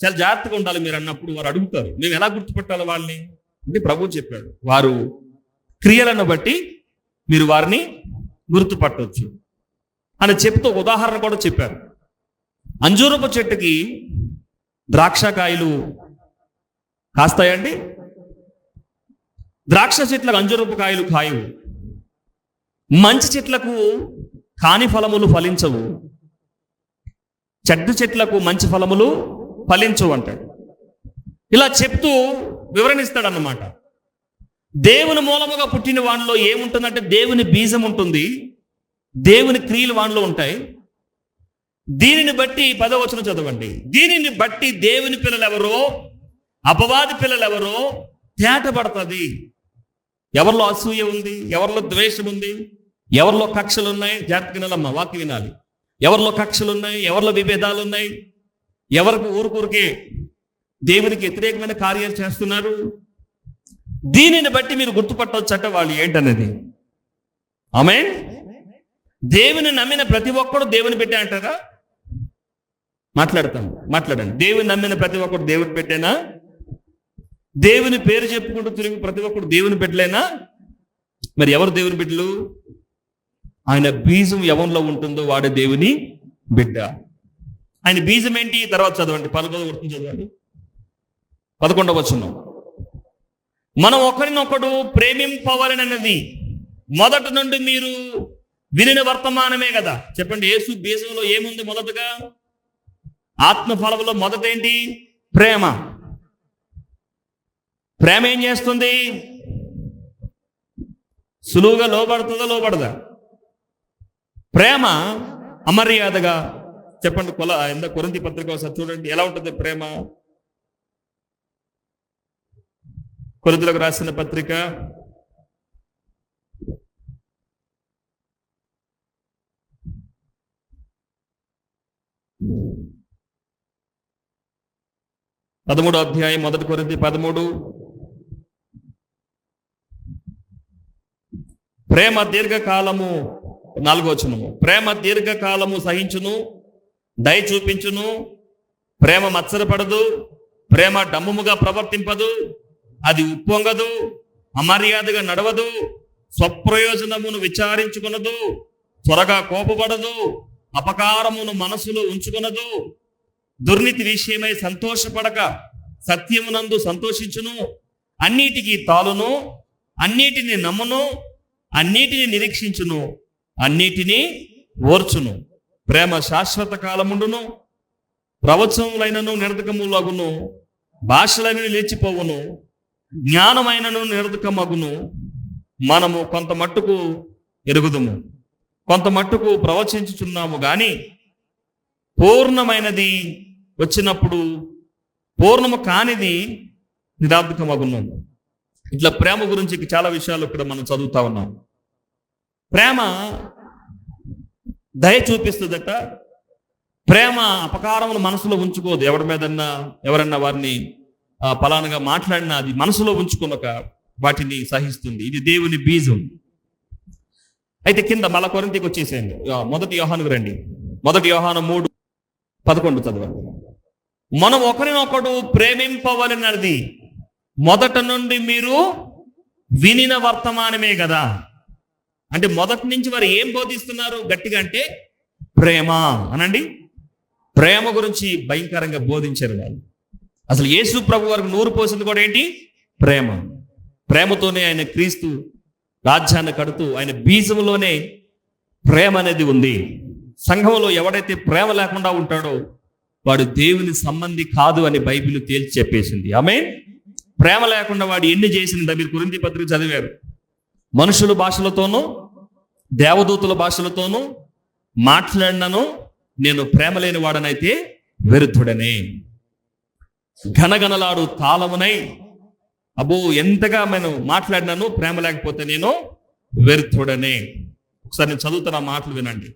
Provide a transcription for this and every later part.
చాలా జాగ్రత్తగా ఉండాలి మీరు అన్నప్పుడు వారు అడుగుతారు, మేము ఎలా గుర్తుపట్టాలి వాళ్ళని అంటే ప్రభువు చెప్పాడు, వారు క్రియలను బట్టి మీరు వారిని గుర్తుపట్టవచ్చు అని చెప్తూ ఉదాహరణ కూడా చెప్పారు. అంజూరపు చెట్టుకి ద్రాక్షకాయలు కాస్తాయండి? ద్రాక్ష చెట్లకు అంజూరపు కాయలు కాయవు. మంచి చెట్లకు కాని ఫలములు ఫలించవు, చెడ్డ చెట్లకు మంచి ఫలములు ఫలించవు అంటాడు. ఇలా చెప్తూ వివరణిస్తాడన్నమాట. దేవుని మూలముగా పుట్టిన వానిలో ఏముంటుందంటే దేవుని బీజం ఉంటుంది, దేవుని క్రియలు వానిలో ఉంటాయి. దీనిని బట్టి 10వ వచనం చదవండి. దీనిని బట్టి దేవుని పిల్లలు ఎవరో అపవాది పిల్లలు ఎవరో తేటపడుతుంది. ఎవరిలో అసూయ ఉంది, ఎవరిలో ద్వేషం ఉంది, ఎవరిలో కక్షలు ఉన్నాయి. జాగ్రత్తగా వినాలమ్మా, వాక్యం వినాలి. ఎవరిలో కక్షలు ఉన్నాయి, ఎవరిలో విభేదాలు ఉన్నాయి, ఎవరికి ఊరికే దేవునికి వ్యతిరేకమైన కార్యాలు చేస్తున్నారు. దీనిని బట్టి మీరు గుర్తుపట్టవచ్చట వాళ్ళు ఏంటనేది. ఆమేన్. దేవుని నమ్మిన ప్రతి ఒక్కడు దేవుని పెట్టే అంటారా? మాట్లాడండి. దేవుని నమ్మిన ప్రతి ఒక్కడు దేవుని పెట్టేనా? దేవుని పేరు చెప్పుకుంటూ తిరిగి ప్రతి ఒక్కడు దేవుని పెట్టలేనా? మరి ఎవరు దేవుని బిడ్డలు? ఆయన బీజం ఎవరిలో ఉంటుందో వాడే దేవుని బిడ్డ. ఆయన బీజం ఏంటి? తర్వాత చదవండి, 11వ చదవండి, 11వ వచనం. మనం ఒకరినొకడు ప్రేమింపవలనన్నది మొదటి నుండి మీరు వినిన వర్తమానమే కదా. చెప్పండి, యేసు బీజంలో ఏముంది? మొదటగా ఆత్మఫలంలో మొదట ఏంటి? ప్రేమ. ప్రేమ ఏం చేస్తుంది? సులువుగా లోబడుతుందా లోబడదా? ప్రేమ అమర్యాదగా, చెప్పండి, కొరింథీ పత్రిక ఒకసారి చూడండి ఎలా ఉంటుంది ప్రేమ. కొరింథీయులకు రాసిన పత్రిక 13వ అధ్యాయం 1 కొరింథీ 13. ప్రేమ దీర్ఘకాలము, 4వ వచనము. ప్రేమ దీర్ఘకాలము సహించును, దయ చూపించును, ప్రేమ మత్సరపడదు, ప్రేమ డమ్ముగా ప్రవర్తింపదు, అది ఉప్పొంగదు, అమర్యాదగా నడవదు, స్వప్రయోజనమును విచారించుకునదు, త్వరగా కోపపడదు, అపకారమును మనసులో ఉంచుకునదు, దుర్నీతి విషయమై సంతోషపడక సత్యమునందు సంతోషించును, అన్నిటికీ తాలును, అన్నిటిని నమ్మును, అన్నిటిని నిరీక్షించును, అన్నిటినీ ఓర్చును. ప్రేమ శాశ్వత కాలముండును, ప్రవచనములైనను నిరర్ధకములగును, భాషలైనను లేచిపోవును, జ్ఞానమైనను నిరర్ధకమగును. మనము కొంత మట్టుకు ఎరుగుదుము, కొంత మట్టుకు ప్రవచించుచున్నాము గాని పూర్ణమైనది వచ్చినప్పుడు పూర్ణము కానిది నిరర్ధకమగును. ఇట్లా ప్రేమ గురించి చాలా విషయాలు ఇక్కడ మనం చదువుతా ఉన్నాం. ప్రేమ దయ చూపిస్తుందట. ప్రేమ అపకారమును మనసులో ఉంచుకోదు. ఎవరన్నా వారిని ఫలానగా మాట్లాడినా అది మనసులో ఉంచుకున్నాక వాటిని సహిస్తుంది. ఇది దేవుని బీజం. అయితే కింద మళ్ళా కొరింథీకి వచ్చేసేయండి. 1 యోహానుకు రండి. 1 యోహాను 3:11 చదవండి. మనం ఒకరినొకడు ప్రేమింపవలనది మొదట నుండి మీరు వినిన వర్తమానమే కదా. అంటే మొదటి నుంచి వారు ఏం బోధిస్తున్నారు గట్టిగా అంటే ప్రేమ అనండి. ప్రేమ గురించి భయంకరంగా బోధించారు వాళ్ళు. అసలు యేసు ప్రభు వారికి నూరు పోసింది కూడా ఏంటి? ప్రేమ. ప్రేమతోనే ఆయన క్రీస్తు రాజ్యాన్ని కడుతూ ఆయన బీజంలోనే ప్రేమ అనేది ఉంది. సంఘంలో ఎవడైతే ప్రేమ లేకుండా ఉంటాడో వాడు దేవుని సంబంధి కాదు అని బైబిల్ తేల్చి చెప్పేసింది. ఆమేన్. ప్రేమ లేకుండా వాడు ఎన్ని చేసిందా మీరు కొరింథీ పత్రిక చదివారు. మనుషుల భాషలతోనూ దేవదూతుల భాషలతోనూ మాట్లాడినను నేను ప్రేమ లేని వాడనైతే వ్యర్థుడనే. ఘనఘనలాడు తాళమునై అబ్బో ఎంతగా నేను మాట్లాడినాను, ప్రేమ లేకపోతే నేను వ్యర్థుడనే. ఒకసారి నేను చదువుతున్న మాటలు వినండి.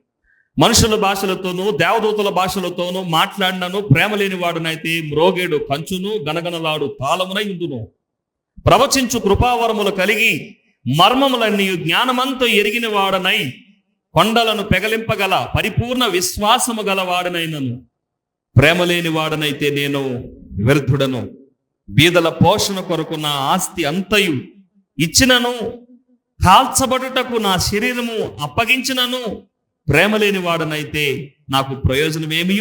మనుషుల భాషలతోనూ దేవదూతుల భాషలతోనూ మాట్లాడినను ప్రేమ లేని వాడునైతే మ్రోగేడు కంచును గనగనలాడు తాళమునై ఉండును. ప్రవచించు కృపావరములు కలిగి మర్మములన్నీ జ్ఞానమంతా ఎరిగిన వాడనై కొండలను పెగలింపగల పరిపూర్ణ విశ్వాసము గల వాడనైనను ప్రేమ లేని వాడనైతే నేను వ్యర్థుడను. బీదల పోషణ కొరకు నా ఆస్తి అంతయు ఇచ్చినను, కాల్చబడుటకు నా శరీరము అప్పగించినను, ప్రేమ లేని వాడనైతే నాకు ప్రయోజనం ఏమీ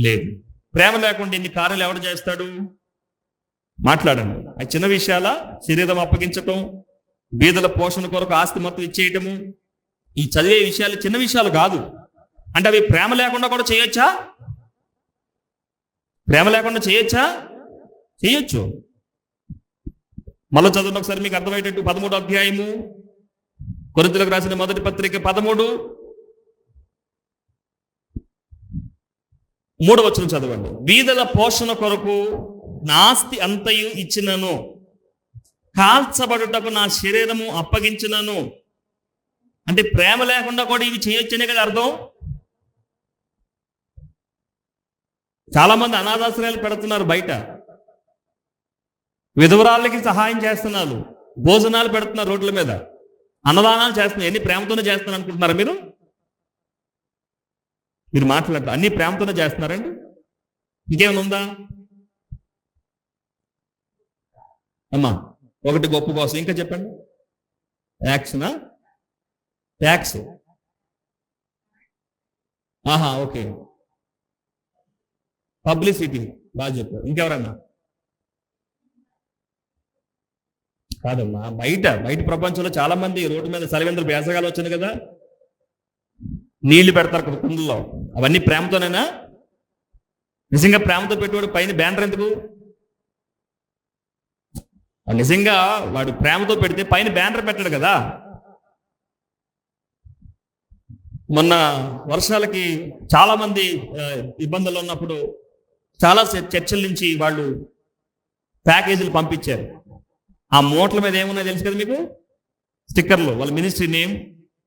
లేదు. ప్రేమ లేకుండా ఇన్ని కార్యాలు ఎవడు చేస్తాడు? మాట్లాడండి. ఆ చిన్న విషయాల శరీరం అప్పగించటం, బీదల పోషణ కొరకు ఆస్తి మొత్తం ఇచ్చేయటము, ఈ చదివే విషయాలు చిన్న విషయాలు కాదు. అంటే అవి ప్రేమ లేకుండా కూడా చేయొచ్చా? ప్రేమ లేకుండా చేయొచ్చా? చేయొచ్చు. మళ్ళీ చదవండి ఒకసారి, మీకు అర్థమయ్యేటట్టు. 13వ అధ్యాయము కొరింథీయులకు రాసిన మొదటి పత్రిక 13:3 వచనం చదవండి. బీదల పోషణ కొరకు నా ఆస్తి అంతయు ఇచ్చినను, కాల్చబడుటకు నా శరీరము అప్పగించినను. అంటే ప్రేమ లేకుండా కూడా ఇవి చేయొచ్చనే కదా అర్థం. చాలా మంది అనాథాశ్రయాలు పెడుతున్నారు బయట, విధవరాళ్ళకి సహాయం చేస్తున్నారు, భోజనాలు పెడుతున్నారు రోడ్ల మీద, అన్నదానాలు చేస్తున్నారు. ఎన్ని ప్రేమతోనే చేస్తున్నారు అనుకుంటున్నారా మీరు? మీరు మాట్లాడతారు అన్ని ప్రేమతోనే చేస్తున్నారండి? ఇంకేమైనా ఉందా అమ్మా? ఒకటి గొప్ప కోసం, ఇంకా చెప్పండి. యాక్సనా? ట్యాక్స్. ఓకే. పబ్లిసిటీ. బాగా చెప్పారు. ఇంకెవరన్నా? కాదమ్మా, బయట ప్రపంచంలో చాలా మంది రోడ్డు మీద సలివెందులు వేసగాలు వచ్చింది కదా, నీళ్లు పెడతారు కుండల్లో, అవన్నీ ప్రేమతోనేనా? నిజంగా ప్రేమతో పెట్టేవాడు పైన బ్యానర్ ఎందుకు? నిజంగా వాడు ప్రేమతో పెడితే పైన బ్యానర్ పెట్టాడు కదా. మొన్న వర్షాలకి చాలా మంది ఇబ్బందులు ఉన్నప్పుడు చాలా చర్చల నుంచి వాళ్ళు ప్యాకేజీలు పంపించారు. ఆ మూటల మీద ఏమున్నాయో తెలుసు కదా మీకు? స్టిక్కర్లు, వాళ్ళ మినిస్ట్రీ నేమ్,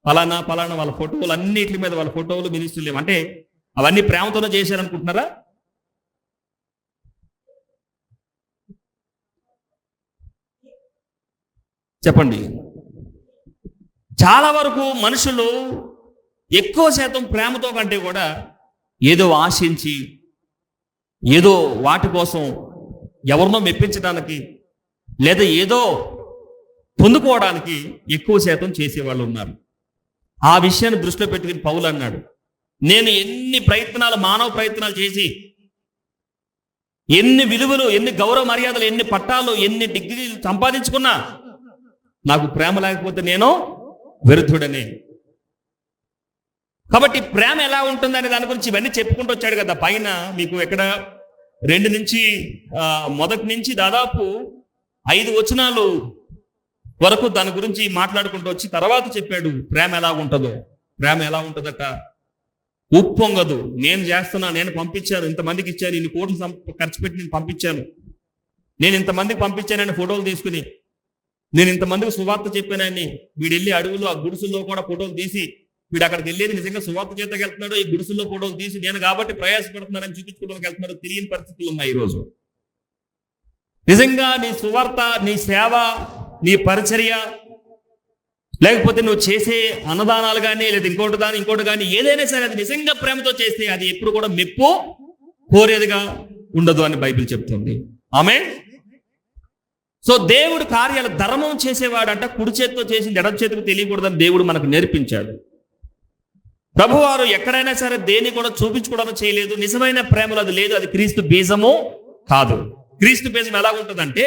ఫలానా వాళ్ళ ఫోటోలు, అన్నిటి మీద వాళ్ళ ఫోటోలు, మినిస్ట్రీ నేమ్. అంటే అవన్నీ ప్రేమతోనే చేశారనుకుంటున్నారా? చెప్పండి. చాలా వరకు మనుషులు ఎక్కువ శాతం ప్రేమతో కంటే కూడా ఏదో ఆశించి, ఏదో వాటి కోసం ఎవరినో మెప్పించడానికి, లేదా ఏదో పొందుకోవడానికి ఎక్కువ శాతం చేసేవాళ్ళు ఉన్నారు. ఆ విషయాన్ని దృష్టిలో పెట్టుకుని పౌలు అన్నాడు, నేను ఎన్ని ప్రయత్నాలు, మానవ ప్రయత్నాలు చేసి, ఎన్ని విలువలు, ఎన్ని గౌరవ మర్యాదలు, ఎన్ని పట్టాలు, ఎన్ని డిగ్రీలు సంపాదించుకున్నా నాకు ప్రేమ లేకపోతే నేను వ్యర్థుడనే. కాబట్టి ప్రేమ ఎలా ఉంటుందనే దాని గురించి ఇవన్నీ చెప్పుకుంటూ వచ్చాడు కదా. పైన మీకు ఎక్కడ 2 నుంచి మొదటి నుంచి దాదాపు 5 వచనాలు వరకు దాని గురించి మాట్లాడుకుంటూ వచ్చి తర్వాత చెప్పాడు ప్రేమ ఎలా ఉంటుందో. ప్రేమ ఎలా ఉంటుందట? ఉప్పొంగదు. నేను చేస్తున్నా, నేను పంపించాను, ఇంతమందికి ఇచ్చాను, ఇన్ని కోట్లు ఖర్చు పెట్టి నేను పంపించాను, నేను ఇంతమందికి పంపించానని ఫోటోలు తీసుకుని, నేను ఇంతమందికి సువార్త చెప్పానని వీడు వెళ్ళి అడవులు ఆ గుడిసుల్లో కూడా ఫోటోలు తీసి, వీడు అక్కడికి వెళ్ళేది నిజంగా సువార్త చేతకి వెళ్తున్నాడు, ఈ గుడిసుల్లో ఫోటోలు తీసి నేను కాబట్టి ప్రయాసపడుతున్నానని చూపించుకోవడానికి వెళ్తున్నాడు. తెలియని పరిస్థితులు ఉన్నాయి ఈరోజు. నిజంగా నీ సువార్త, నీ సేవ, నీ పరిచర్య, లేకపోతే నువ్వు చేసే అన్నదానాలు కానీ, లేదా ఇంకోటి కానీ ఏదైనా సరే అది నిజంగా ప్రేమతో చేస్తే అది ఎప్పుడు కూడా మెప్పు కోరేదిగా ఉండదు అని బైబిల్ చెప్తుంది. ఆమేన్. సో దేవుడు కార్యాలు ధర్మం చేసేవాడంట కుడి చేతితో చేసింది ఎడమ చేతికి తెలియకూడదని దేవుడు మనకు నేర్పించాడు. ప్రభువారు ఎక్కడైనా సరే దేన్ని కూడా చూపించుకోవడం చేయలేదు. నిజమైన ప్రేమలో అది లేదు. అది క్రీస్తు బీజము కాదు. క్రీస్తు బీజం ఎలా ఉంటుందంటే,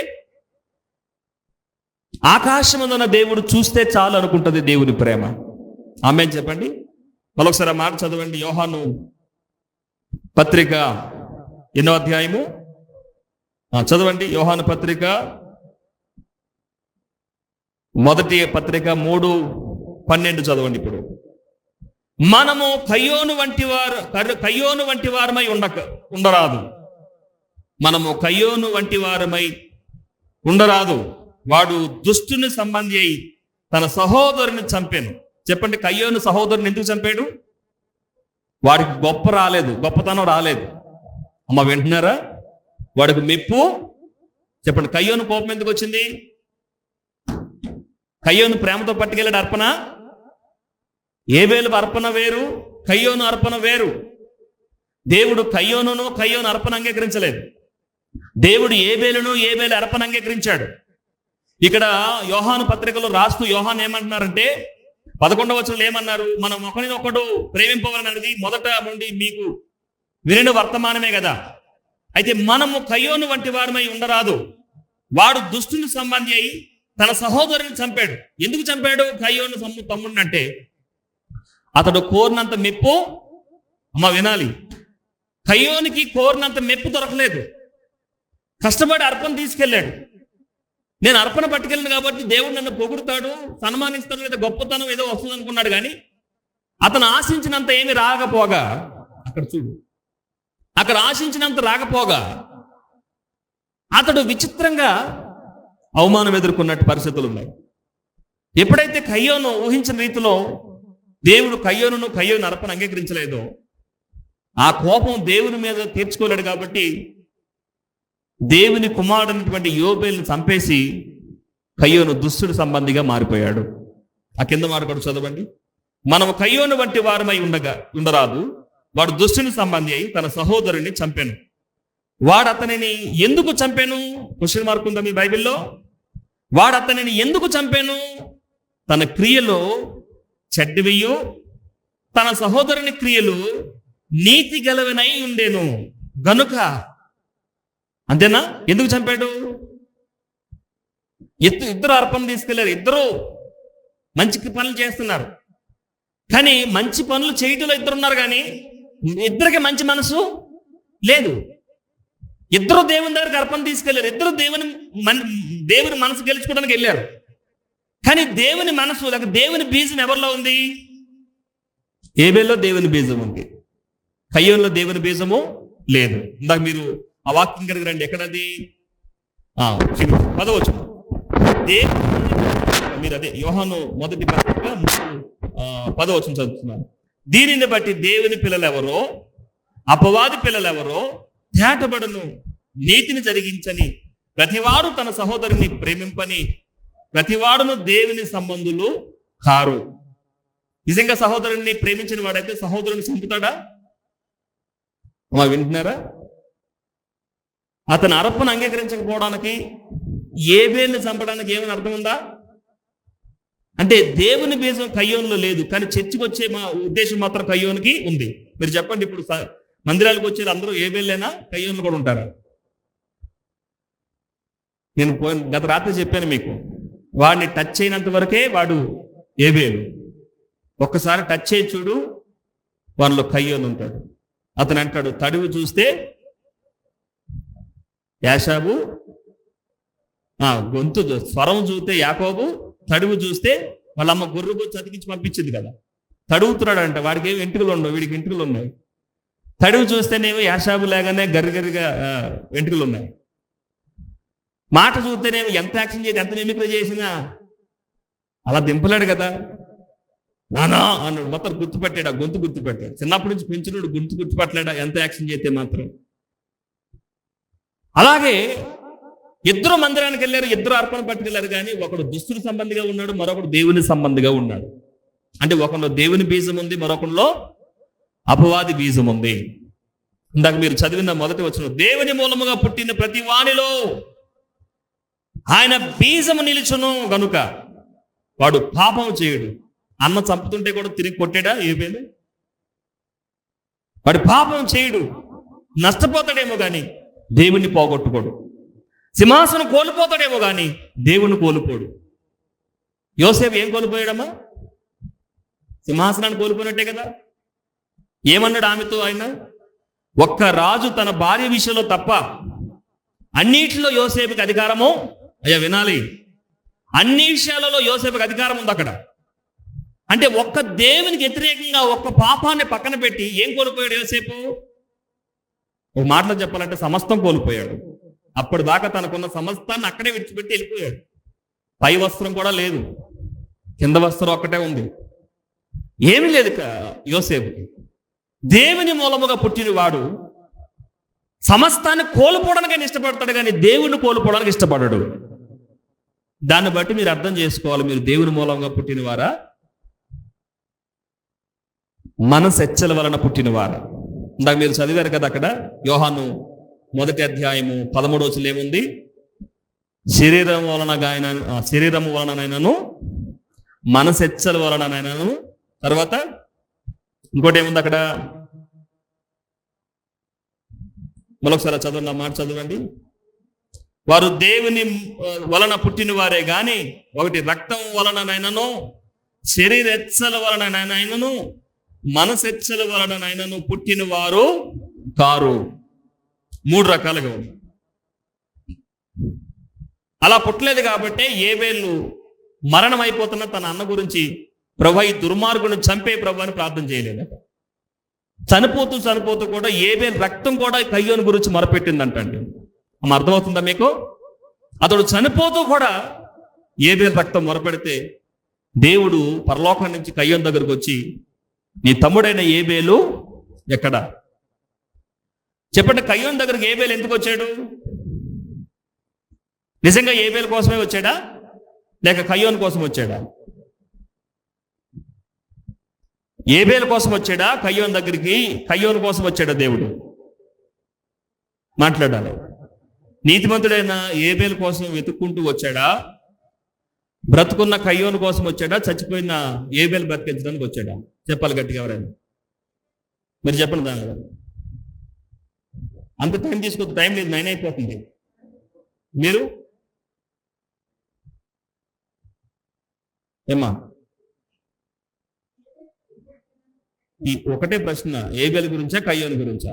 ఆకాశమున్న దేవుడు చూస్తే చాలు అనుకుంటుంది దేవుని ప్రేమ. ఆమేన్ చెప్పండి. మరొకసారి ఆ మాట చదవండి. యోహాను పత్రిక 8వ అధ్యాయము చదవండి. యోహాను పత్రిక, మొదటి పత్రిక 3:12 చదవండి. ఇప్పుడు మనము కయ్యోను వంటి వారమై ఉండరాదు. మనము కయ్యోను వంటి వారమై ఉండరాదు. వాడు దుష్టుని సంబంధి అయి తన సహోదరుని చంపాను. చెప్పండి, కయ్యోను సహోదరుని ఎందుకు చంపాడు? వాడికి గొప్పతనం రాలేదు. అమ్మ వింటున్నారా? వాడికి మెప్పు. చెప్పండి, కయ్యోను కోపం ఎందుకు వచ్చింది? కయ్యోను ప్రేమతో పట్టుకెళ్ళాడు అర్పణ. ఏబేలు అర్పణ వేరు, కయ్యోను అర్పణ వేరు. దేవుడు కయ్యోను అర్పణ అంగీకరించలేదు. దేవుడు ఏబేలు అర్పణ అంగీకరించాడు. ఇక్కడ యోహాను పత్రికలో రాస్తూ యోహాను ఏమంటున్నారంటే 11వ వచనంలో ఏమన్నారు? మనం ఒకరినొకడు ప్రేమింపవాలన్నది మొదట నుండి మీకు వినిన వర్తమానమే కదా. అయితే మనము కయ్యోను వంటి వారమై ఉండరాదు. వాడు దుష్టుని సంబంధి అయి తన సహోదరుని చంపాడు. ఎందుకు చంపాడు కయ్యోను తమ్ముడిని అంటే, అతడు కోరినంత మెప్పు, వినాలి, కయ్యోనికి కోరినంత మెప్పు దొరకలేదు. కష్టపడి అర్పణ తీసుకెళ్ళాడు. నేను అర్పణ పట్టుకెళ్ళాను కాబట్టి దేవుడు నన్ను పొగుడుతాడు, సన్మానిస్తాడు, లేదా గొప్పతనం ఏదో వస్తుంది అనుకున్నాడు. కానీ అతను ఆశించినంత ఏమి రాకపోగా, అక్కడ ఆశించినంత రాకపోగా అతడు విచిత్రంగా అవమానం ఎదుర్కొన్నట్టు పరిస్థితులు ఉన్నాయి. ఎప్పుడైతే కయ్యోను ఊహించిన రీతిలో దేవుడు కయ్యోను అర్పణ అంగీకరించలేదో, ఆ కోపం దేవుని మీద తీర్చుకోలేడు కాబట్టి దేవుని కుమారుడైనటువంటి యోబేలుని చంపేసి కయ్యోను దుష్టుడి సంబంధిగా మారిపోయాడు. ఆ కింద మాట కూడా చదవండి. మనము కయ్యోను వంటి వారమై ఉండరాదు. వాడు దుష్టుని సంబంధి అయి తన సహోదరుని చంపాను. వాడు అతనిని ఎందుకు చంపాను? క్వశ్చన్ మార్క్ ఉందా మీ బైబిల్లో? వాడు అతనిని ఎందుకు చంపాను? తన క్రియలో చెడ్డవియు తన సహోదరుని క్రియలు నీతి గలవనై ఉండేను గనుక. అంతేనా? ఎందుకు చంపాడు? ఇద్దరు అర్పణ తీసుకెళ్లారు, ఇద్దరు మంచి పనులు చేస్తున్నారు. కానీ మంచి పనులు చేయటంలో ఇద్దరున్నారు, కానీ ఇద్దరికి మంచి మనసు లేదు. ఇద్దరు దేవుని దగ్గరికి అర్పణ తీసుకెళ్లారు, ఇద్దరు దేవుని మనసు గెలుచుకోవడానికి వెళ్ళారు. కానీ దేవుని మనసు లేక దేవుని బీజం ఎవరిలో ఉంది? ఏబేల్లో దేవుని బీజం ఉంది, కయ్యోనులో దేవుని బీజము లేదు. ఇందాక మీరు ఆ వాక్యం కలిగి రండి. ఎక్కడది? 10వ వచనం. మీరు అదే యోహాను మొదటి పత్రిక 10వ వచనం చదువుతున్నారు. దీనిని బట్టి దేవుని పిల్లలెవరో అపవాది పిల్లలెవరో తేటబడును. నీతిని జరిగించని ప్రతివాడు తన సహోదరుని ప్రేమింపని ప్రతివాడును దేవుని సంబంధులు కారు. నిజంగా సహోదరుని ప్రేమించిన వాడైతే సహోదరుని చంపుతాడా? వింటున్నారా? అతను అర్పణ అంగీకరించకపోవడానికి, ఏబేలుని చంపడానికి ఏమైనా అర్థం ఉందా? అంటే దేవుని బీజం కయ్యోనులో లేదు, కానీ చర్చికి వచ్చే మా ఉద్దేశం మాత్రం కయ్యోనికి ఉంది. మీరు చెప్పండి, ఇప్పుడు మందిరాలకు వచ్చేది అందరూ ఏబేలేనా, కయ్యోనులు కూడా ఉంటారా? నేను గత రాత్రి చెప్పాను మీకు, వాడిని టచ్ అయినంత వరకే వాడు ఏబేలు. ఒక్కసారి టచ్ చేయి చూడు, వాడిలో కయ్యోను ఉంటాడు. అతను అంటాడు, తడివి చూస్తే యాషాబు, గొంతు స్వరం చూస్తే యాకోబు, తడువు చూస్తే వాళ్ళమ్మ గొర్రెకు చతికించి పంపించింది కదా. తడుగుతున్నాడు అంట, వాడికి ఏమి వెంట్రుకలు ఉండవు, వీడికి వెంట్రుకలు ఉన్నాయి. తడువు చూస్తేనేమో యాషాబు లేగానే గర్రిగర్రిగా వెంట్రుకలు ఉన్నాయి. మాట చూస్తేనేమో ఎంత యాక్షన్ చేసి ఎంత మిమిక్రీ చేసినా అలా దింపలేడు కదా. నానా అన్నాడు, మొత్తం గుర్తుపెట్టాడు, ఆ గొంతు గుర్తుపెట్టాడు. చిన్నప్పటి నుంచి పెంచినోడు గొంతు గుర్తుపట్టలేడా ఎంత యాక్షన్ చేస్తే మాత్రం. అలాగే ఇద్దరు మందిరానికి వెళ్ళారు, ఇద్దరు అర్పణ పట్టుకెళ్ళారు. కానీ ఒకడు దుష్టుని సంబంధిగా ఉన్నాడు, మరొకడు దేవుని సంబంధిగా ఉన్నాడు. అంటే ఒకరిలో దేవుని బీజం ఉంది, మరొకరిలో అపవాది బీజం ఉంది. ఇందాక మీరు చదివిన మొదటి వచనం, దేవుని మూలముగా పుట్టిన ప్రతి వానిలో ఆయన బీజము నిలుచును గనుక వాడు పాపం చేయడు. అన్న చంపుతుంటే కూడా తిరిగి కొట్టాడా ఏబేలు? వాడు పాపం చేయడు. నష్టపోతాడేమో కానీ దేవుణ్ణి పోగొట్టుకోడు. సింహాసనం కోల్పోతాడేమో కానీ దేవుణ్ణి కోల్పోడు. యోసేపు ఏం కోల్పోయాడమ్మా? సింహాసనాన్ని కోల్పోయినట్టే కదా. ఏమన్నాడు ఆమెతో ఆయన? ఒక్క రాజు తన భార్య విషయంలో తప్ప అన్నిటిలో యోసేపుకి అధికారము. అయ్యా వినాలి, అన్ని విషయాలలో యోసేపుకి అధికారం ఉంది అక్కడ. అంటే ఒక్క దేవునికి వ్యతిరేకంగా ఒక్క పాపాన్ని పక్కన పెట్టి ఏం కోల్పోయాడు యోసేపు? ఒక మాటలో చెప్పాలంటే సమస్తం కోల్పోయాడు. అప్పటిదాకా తనకున్న సమస్తాన్ని అక్కడే విడిచిపెట్టి వెళ్ళిపోయాడు. పై వస్త్రం కూడా లేదు, కింద వస్త్రం ఒక్కటే ఉంది, ఏమీ లేదు యోసేపుకి. దేవుని మూలముగా పుట్టినవాడు సమస్తాన్ని కోల్పోవడానికి ఇష్టపడతాడు, కానీ దేవుణ్ణి కోల్పోవడానికి ఇష్టపడడు. దాన్ని బట్టి మీరు అర్థం చేసుకోవాలి, మీరు దేవుని మూలంగా పుట్టినవారా, మనసెచ్చల వలన పుట్టినవారా? ఇందాక మీరు చదివారు కదా అక్కడ యోహాను 1వ అధ్యాయము 13వ వచనంలో ఏముంది? శరీరము వలననైనను మనసెచ్చల వలననైనను, తర్వాత ఇంకోటి ఏముంది అక్కడ? మరొకసారి చదవండి, ఆ మాట చదవండి. వారు దేవుని వలన పుట్టిన వారే గాని ఒకటి రక్తం వలననైనను, శరీరెచ్చల వలననైనను, మనసెచ్చల వలననైనను పుట్టిన వారు కారు. 3 రకాలుగా ఉంది. అలా పుట్టలేదు కాబట్టి ఏబేలు మరణం అయిపోతున్న తన అన్న గురించి ప్రభు ఈ దుర్మార్గుని చంపే ప్రభు అని ప్రార్థన చేయలేదు. చనిపోతూ కూడా ఏబేలు రక్తం కూడా కయ్యోను గురించి మొరపెట్టిందంటండి. అర్థమవుతుందా మీకు? అతడు చనిపోతూ కూడా ఏబేలు రక్తం మొరపెడితే దేవుడు పరలోకం నుంచి కయ్యోను దగ్గరకు వచ్చి, నీ తమ్ముడైన ఏబేలు ఎక్కడ? చెప్పండి, కయ్యోను దగ్గరకు ఏబేలు ఎందుకు వచ్చాడు? నిజంగా ఏబేలు కోసమే వచ్చాడా, లేక కయ్యోను కోసం వచ్చాడా? ఏబేలు కోసం వచ్చాడా, కయ్యోను దగ్గరికి కయ్యోను కోసం వచ్చాడా? దేవుడు మాట్లాడాలి. నీతిమంతుడైన ఏబేలు కోసం వెతుక్కుంటూ వచ్చాడా, బ్రతుకున్న కయ్యోను కోసం వచ్చాడా, చచ్చిపోయిన ఏబేలు బ్రతికించడానికి వచ్చాడా? చెప్పాలి గట్టిగా ఎవరైనా. మీరు చెప్పండి. దాని అంత టైం తీసుకోవద్దు, టైం లేదు, 9 అయిపోతుంది. మీరు ఏమా? ఈ ఒకటే ప్రశ్న, ఏబేలు గురించా కయ్యోను గురించా?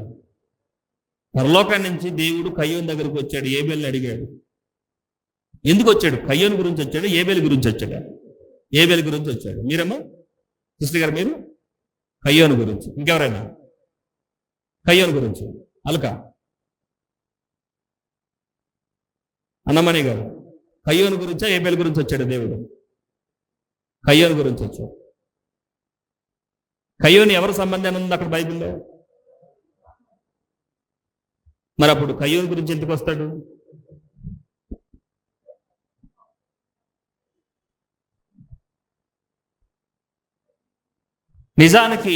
పరలోకం నుంచి దేవుడు కయ్యోను దగ్గరకు వచ్చాడు, ఏబేలుని అడిగాడు. ఎందుకు వచ్చాడు? కయ్యోను గురించి వచ్చాడు, ఏబేలు గురించి వచ్చాడు? ఏబేలు గురించి వచ్చాడు. మీరేమో కృష్ణ గారు, మీరు కయ్యోను గురించి. ఇంకెవరైనా? కయ్యోను గురించి. అలక అన్నమణి గారు, కయ్యోను గురించా ఏబేలు గురించి వచ్చాడు దేవుడు? కయ్యోను గురించి వచ్చాడు. కయ్యోను ఎవరి సంబంధం ఉంది అక్కడ బైబిల్లో? మరి అప్పుడు కయ్యోను గురించి ఎందుకు వస్తాడు? నిజానికి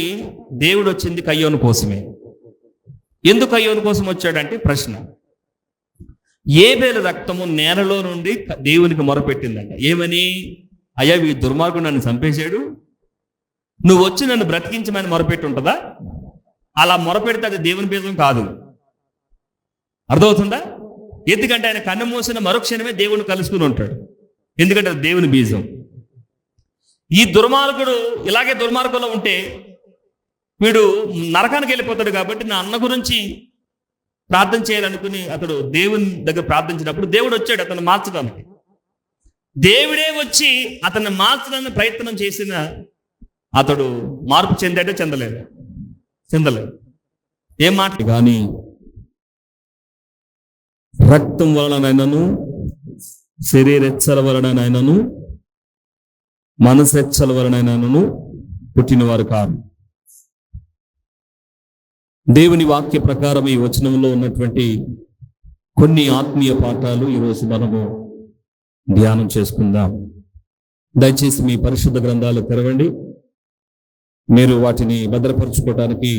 దేవుడు వచ్చింది కయ్యోను కోసమే. ఎందుకు కయ్యోను కోసం వచ్చాడంటే ప్రశ్న, ఏబేలు రక్తము నేలలో నుండి దేవునికి మొరపెట్టిందంట. ఏమని? అయ్యా, ఈ దుర్మార్గుడు నన్ను చంపేశాడు, నువ్వు వచ్చి నన్ను బ్రతికించమని మొరపెట్టి ఉంటుందా? అలా మొరపెడితే అది దేవుని బీజం కాదు. అర్థమవుతుందా? ఎందుకంటే ఆయన కన్ను మూసిన మరుక్షణమే దేవుని కలుసుకుని ఉంటాడు. ఎందుకంటే అది దేవుని బీజం. ఈ దుర్మార్గుడు ఇలాగే దుర్మార్గంలో ఉంటే వీడు నరకానికి వెళ్ళిపోతాడు. కాబట్టి నా అన్న గురించి ప్రార్థన చేయాలనుకుని అతడు దేవుని దగ్గర ప్రార్థించినప్పుడు దేవుడు వచ్చాడు అతను మార్చడానికి. దేవుడే వచ్చి అతన్ని మార్చడానికి ప్రయత్నం చేసిన అతడు మార్పు చెందాడే? చెందలేదు. ఏం మాట కానీ రక్తం వలననైనను, శరీరెచ్చల వలననైనను, మనసెచ్చల వలననైనను పుట్టినవారు కాదు. దేవుని వాక్య ప్రకారం ఈ వచనంలో ఉన్నటువంటి కొన్ని ఆత్మీయ పాఠాలు ఈరోజు మనము ధ్యానం చేసుకుందాం. దయచేసి మీ పరిశుద్ధ గ్రంథాలు తెరవండి. మీరు వాటిని భద్రపరచుకోవడానికి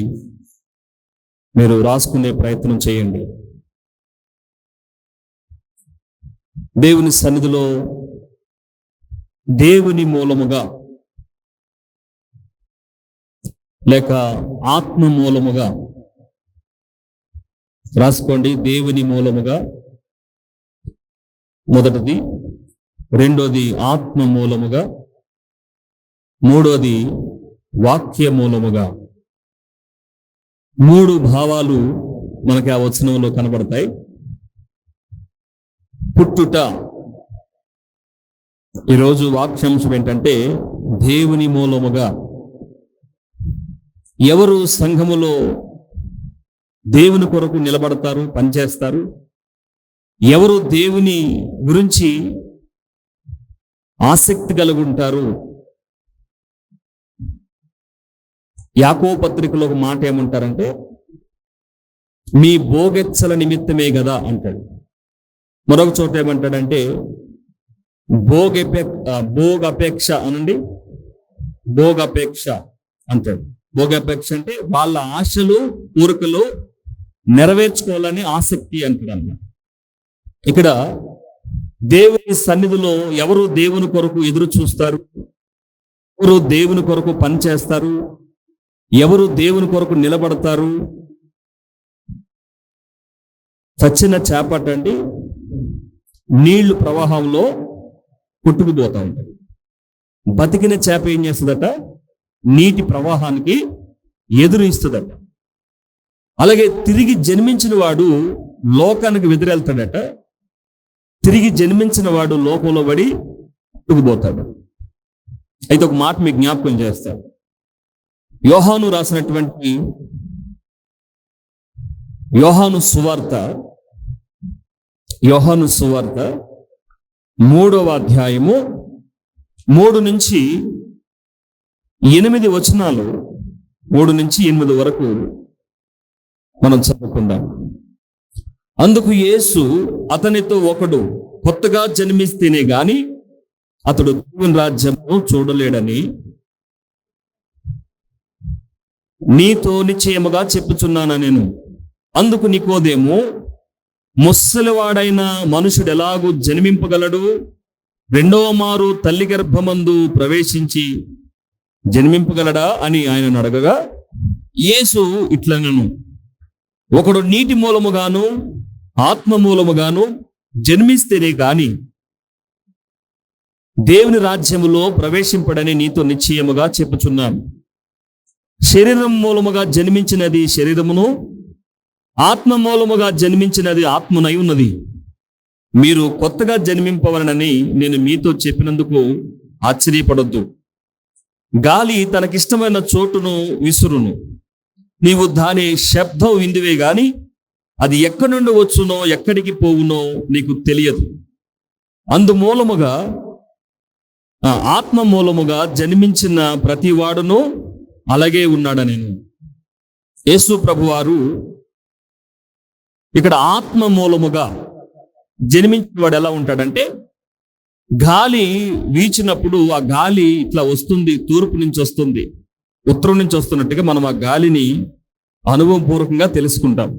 మీరు రాసుకునే ప్రయత్నం చేయండి. దేవుని సన్నిధిలో దేవుని మూలముగా లేక ఆత్మ మూలముగా రాసుకోండి. దేవుని మూలముగా మొదటిది, రెండోది ఆత్మ మూలముగా, మూడోది వాక్య మూలముగా. 3 భావాలు మనకి ఆ వచనంలో కనబడతాయి. పుట్టుట. ఈరోజు వాక్యాంశం ఏంటంటే దేవుని మూలముగా. ఎవరు సంఘములో దేవుని కొరకు నిలబడతారు, పనిచేస్తారు? ఎవరు దేవుని గురించి ఆసక్తి కలిగి ఉంటారు? యాకోబు పత్రికలో ఒక మాట ఏమంటారంటే, మీ భోగెచ్చల నిమిత్తమే కదా అంటాడు. మరొక చోట ఏమంటాడంటే భోగపేక్ష అనండి, భోగపేక్ష అంటాడు. భోగాపేక్ష అంటే వాళ్ళ ఆశలు కోరికలు నెరవేర్చుకోవాలని ఆసక్తి అంటున్నాను. ఇక్కడ దేవుని సన్నిధిలో ఎవరు దేవుని కొరకు ఎదురు చూస్తారు, ఎవరు దేవుని కొరకు పనిచేస్తారు, ఎవరు దేవుని కొరకు నిలబడతారు? చచ్చిన చేపట్టండి నీళ్లు ప్రవాహంలో కొట్టుకుపోతా ఉంటాయి. బతికిన చేప ఏం చేస్తుందట? నీటి ప్రవాహానికి ఎదురు ఇస్తుందట. అలాగే తిరిగి జన్మించిన వాడు లోకానికి వెదిరెళ్తాడట. తిరిగి జన్మించిన వాడు లోకంలో పడి కొట్టుకుపోతాడు. అయితే ఒక మాట మీకు జ్ఞాపకం చేస్తాడు. యోహాను రాసినటువంటి యోహాను సువార్త 3వ అధ్యాయము 3 నుంచి 8 వచనాలు, 3 నుంచి 8 వరకు మనం చదువుకుందాం. అందుకు యేసు అతనితో ఒకడు కొత్తగా జన్మిస్తేనే గాని అతడు దేవుని రాజ్యము చూడలేడని నీతో నిశ్చయముగా చెప్పుచున్నాను నేను. అందుకు నికోదేము, ముసలివాడైన మనుషుడు ఎలాగూ జన్మింపగలడు? రెండవ మారు తల్లి గర్భమందు ప్రవేశించి జన్మింపగలడా అని ఆయన అడగగా యేసు ఇట్లనెను, ఒకడు నీటి మూలముగాను ఆత్మ మూలముగాను జన్మిస్తేనే గాని దేవుని రాజ్యములో ప్రవేశింపడని నీతో నిశ్చయముగా చెప్పుచున్నాను. శరీరం మూలముగా జన్మించినది శరీరమును, ఆత్మ మూలముగా జన్మించినది ఆత్మనై ఉన్నది. మీరు కొత్తగా జన్మింపవలనని నేను మీతో చెప్పినందుకు ఆశ్చర్యపడొద్దు. గాలి తనకిష్టమైన చోటును విసురును, నీవు దాని శబ్దం విందువే గాని అది ఎక్కడి నుండి వచ్చునో ఎక్కడికి పోవునో నీకు తెలియదు. అందుమూలముగా ఆత్మ మూలముగా జన్మించిన ప్రతి వాడును అలాగే ఉన్నాడని యేసు ప్రభువారు ఇక్కడ ఆత్మ మూలముగా జన్మించిన వాడు ఎలా ఉంటాడంటే, గాలి వీచినప్పుడు ఆ గాలి ఇట్లా వస్తుంది, తూర్పు నుంచి వస్తుంది, ఉత్తరం నుంచి వస్తున్నట్టుగా మనం ఆ గాలిని అనుభవపూర్వకంగా తెలుసుకుంటాం.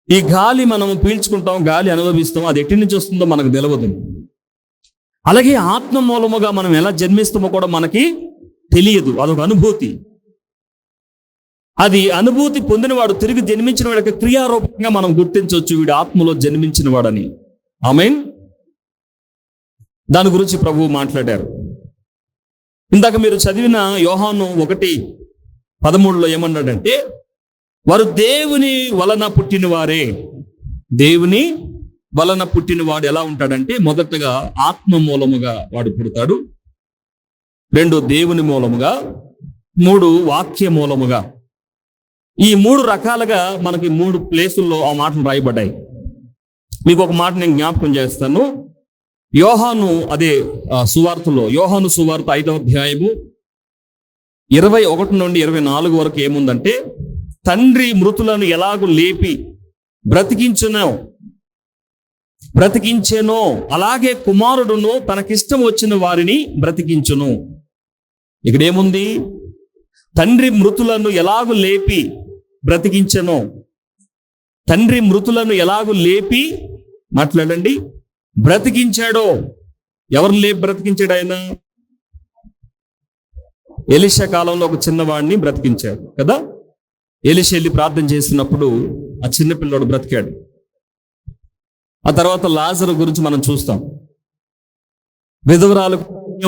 ఈ గాలి మనం పీల్చుకుంటాం, గాలి అనుభవిస్తాం, అది ఎట్టి నుంచి వస్తుందో మనకు తెలియదు. అలాగే ఆత్మ మూలముగా మనం ఎలా జన్మిస్తామో కూడా మనకి తెలియదు. అదొక అనుభూతి. అది అనుభూతి పొందినవాడు తిరిగి జన్మించిన వాడి క్రియారూపంగా మనం గుర్తించవచ్చు, వీడు ఆత్మలో జన్మించిన వాడని. ఆమేన్. దాని గురించి ప్రభువు మాట్లాడారు. ఇందాక మీరు చదివిన యోహాను 1:13 ఏమన్నాడంటే, వారు దేవుని వలన పుట్టిన వారే. దేవుని వలన పుట్టిన వాడు ఎలా ఉంటాడంటే, మొదటగా ఆత్మ మూలముగా వాడు పుడతాడు, 2 దేవుని మూలముగా, 3 వాక్య మూలముగా. ఈ 3 రకాలుగా మనకి 3 ప్లేసుల్లో ఆ మాటలు రాయబడ్డాయి. మీకు ఒక మాట నేను జ్ఞాపకం చేస్తాను. యోహాను సువార్తలో యోహాను సువార్త 5వ అధ్యాయము 21 నుండి 24 వరకు ఏముందంటే, తండ్రి మృతులను ఎలాగూ లేపి బ్రతికించెనో అలాగే కుమారుడును తనకిష్టం వచ్చిన వారిని బ్రతికించును. ఇక్కడేముంది? తండ్రి మృతులను ఎలాగూ లేపి బ్రతికించెనో. తండ్రి మృతులను ఎలాగూ లేపి మాట్లాడండి బ్రతికించాడో. ఎవరు లేపి బ్రతికించాడు? ఆయన ఎలీషా కాలంలో ఒక చిన్నవాడిని బ్రతికించాడు కదా. ఎలీషా వెళ్ళి ప్రార్థన చేసినప్పుడు ఆ చిన్న పిల్లోడు బ్రతికాడు. ఆ తర్వాత లాజరు గురించి మనం చూస్తాం. విధవరాలు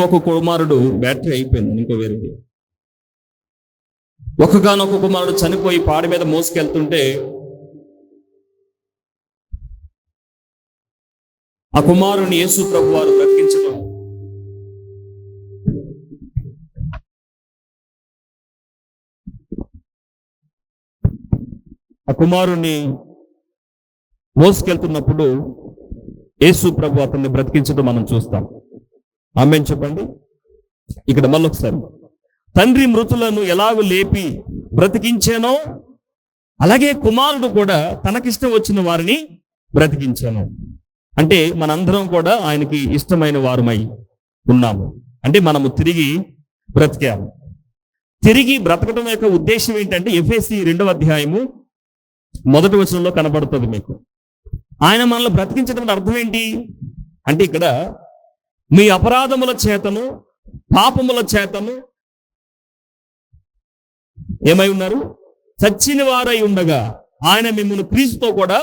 ఒక కుమారుడు, బ్యాటరీ అయిపోయింది, ఇంకో వేరేది. ఒకగానొక కుమారుడు చనిపోయి పాడి మీద మోసుకెళ్తుంటే ఆ కుమారుని యేసు ప్రభు వారు బ్రతికించడం. ఆ కుమారుని మోసుకెళ్తున్నప్పుడు యేసు ప్రభు అతన్ని బ్రతికించడం మనం చూస్తాం. ఆమేన్ చెప్పండి. ఇక్కడ మళ్ళొకసారి, తండ్రి మృతులను ఎలాగూ లేపి బ్రతికించానో అలాగే కుమారుడు కూడా తనకిష్టం వచ్చిన వారిని బ్రతికించాను. అంటే మనందరం కూడా ఆయనకి ఇష్టమైన వారమై ఉన్నాము. అంటే మనము తిరిగి బ్రతికాము. తిరిగి బ్రతకడం యొక్క ఉద్దేశం ఏంటంటే ఎఫెసీ 2వ అధ్యాయము 1వ వచనంలో కనబడుతుంది మీకు. ఆయన మనల్ని బ్రతికించడం అంటే అర్థం ఏంటి అంటే, ఇక్కడ మీ అపరాధముల చేతను పాపముల చేతను ఏమై ఉన్నారు? చచ్చిన వారై ఉండగా ఆయన మిమ్మల్ని క్రీస్తుతో కూడా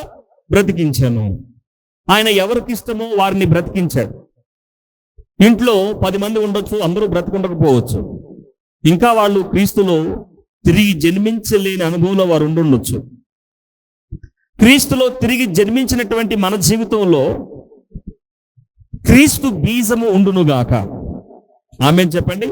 బ్రతికించాను. ఆయన ఎవరికి ఇష్టమో వారిని బ్రతికించాడు. ఇంట్లో 10 మంది ఉండొచ్చు, అందరూ బ్రతికుండకపోవచ్చు. ఇంకా వాళ్ళు క్రీస్తులో తిరిగి జన్మించలేని అనుభవంలో వారు ఉండొచ్చు. క్రీస్తులో తిరిగి జన్మించినటువంటి మన జీవితంలో క్రీస్తు బీజము ఉండునుగాక. ఆమేన్ చెప్పండి.